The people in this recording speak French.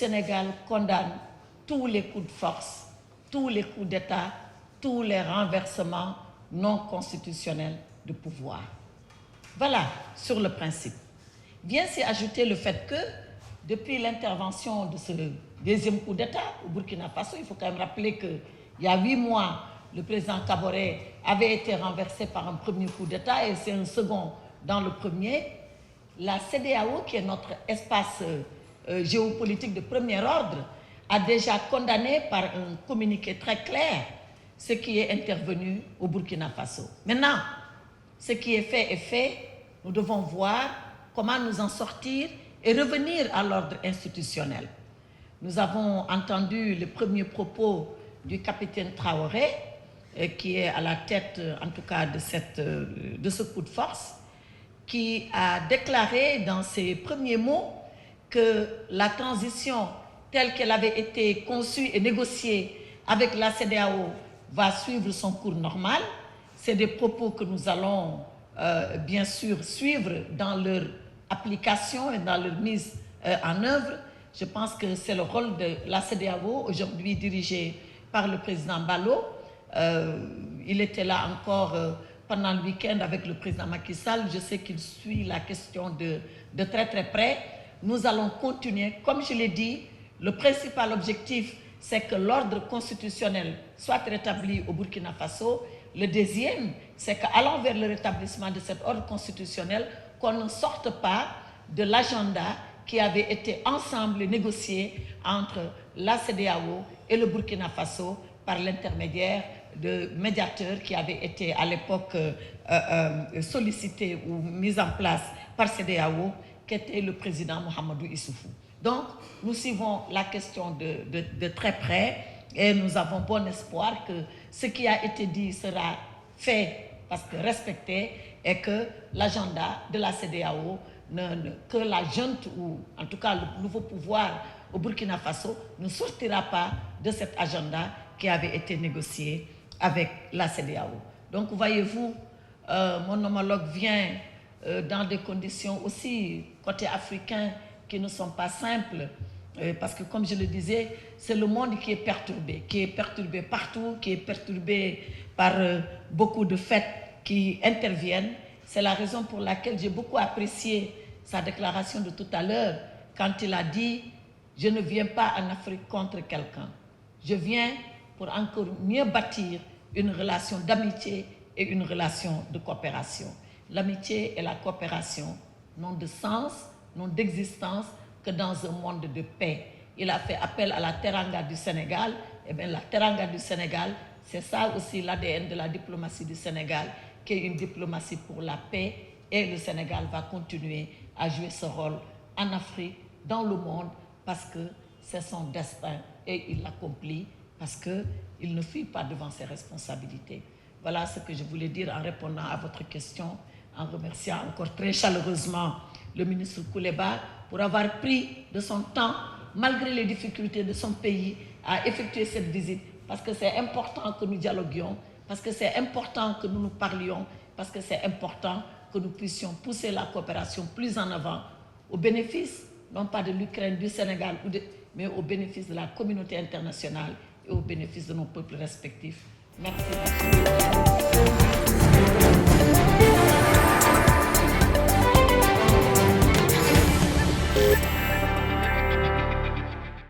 Sénégal condamne tous les coups de force, tous les coups d'État, tous les renversements non constitutionnels de pouvoir. Voilà, sur le principe. Vient s'y ajouter le fait que, depuis l'intervention de ce deuxième coup d'État au Burkina Faso, il faut quand même rappeler qu'il y a 8 mois, le président Kaboré avait été renversé par un premier coup d'État et c'est un second dans le premier. La CEDEAO, qui est notre espace géopolitique de premier ordre, a déjà condamné par un communiqué très clair ce qui est intervenu au Burkina Faso. Maintenant, ce qui est fait, nous devons voir comment nous en sortir et revenir à l'ordre institutionnel. Nous avons entendu les premiers propos du capitaine Traoré, qui est à la tête, en tout cas, de ce coup de force, qui a déclaré dans ses premiers mots que la transition telle qu'elle avait été conçue et négociée avec la CEDEAO va suivre son cours normal. C'est des propos que nous allons bien sûr suivre dans leur application et dans leur mise en œuvre. Je pense que c'est le rôle de la CEDEAO, aujourd'hui dirigée par le président Ballo. Il était là encore pendant le week-end avec le président Macky Sall. Je sais qu'il suit la question de très très près. Nous allons continuer. Comme je l'ai dit, le principal objectif, c'est que l'ordre constitutionnel soit rétabli au Burkina Faso. Le deuxième, c'est qu'allant vers le rétablissement de cet ordre constitutionnel, qu'on ne sorte pas de l'agenda qui avait été ensemble négocié entre la CEDEAO et le Burkina Faso par l'intermédiaire de médiateurs qui avaient été à l'époque sollicités ou mis en place par CEDEAO, qui était le président Mahamadou Issoufou. Donc, nous suivons la question de très près et nous avons bon espoir que ce qui a été dit sera fait parce que respecté et que l'agenda de la CEDEAO, que la junte ou en tout cas le nouveau pouvoir au Burkina Faso ne sortira pas de cet agenda qui avait été négocié avec la CEDEAO. Donc, voyez-vous, mon homologue vient dans des conditions aussi, côté africain, qui ne sont pas simples, parce que, comme je le disais, c'est le monde qui est perturbé partout, qui est perturbé par beaucoup de faits qui interviennent. C'est la raison pour laquelle j'ai beaucoup apprécié sa déclaration de tout à l'heure, quand il a dit « Je ne viens pas en Afrique contre quelqu'un. Je viens pour encore mieux bâtir une relation d'amitié et une relation de coopération. » L'amitié et la coopération n'ont de sens, n'ont d'existence que dans un monde de paix. Il a fait appel à la Teranga du Sénégal. Eh bien, la Teranga du Sénégal, c'est ça aussi l'ADN de la diplomatie du Sénégal, qui est une diplomatie pour la paix. Et le Sénégal va continuer à jouer ce rôle en Afrique, dans le monde, parce que c'est son destin et il l'accomplit, parce qu'il ne fuit pas devant ses responsabilités. Voilà ce que je voulais dire en répondant à votre question, en remerciant encore très chaleureusement le ministre Kouleba pour avoir pris de son temps, malgré les difficultés de son pays, à effectuer cette visite. Parce que c'est important que nous dialoguions, parce que c'est important que nous nous parlions, parce que c'est important que nous puissions pousser la coopération plus en avant, au bénéfice, non pas de l'Ukraine, du Sénégal, mais au bénéfice de la communauté internationale et au bénéfice de nos peuples respectifs. Merci.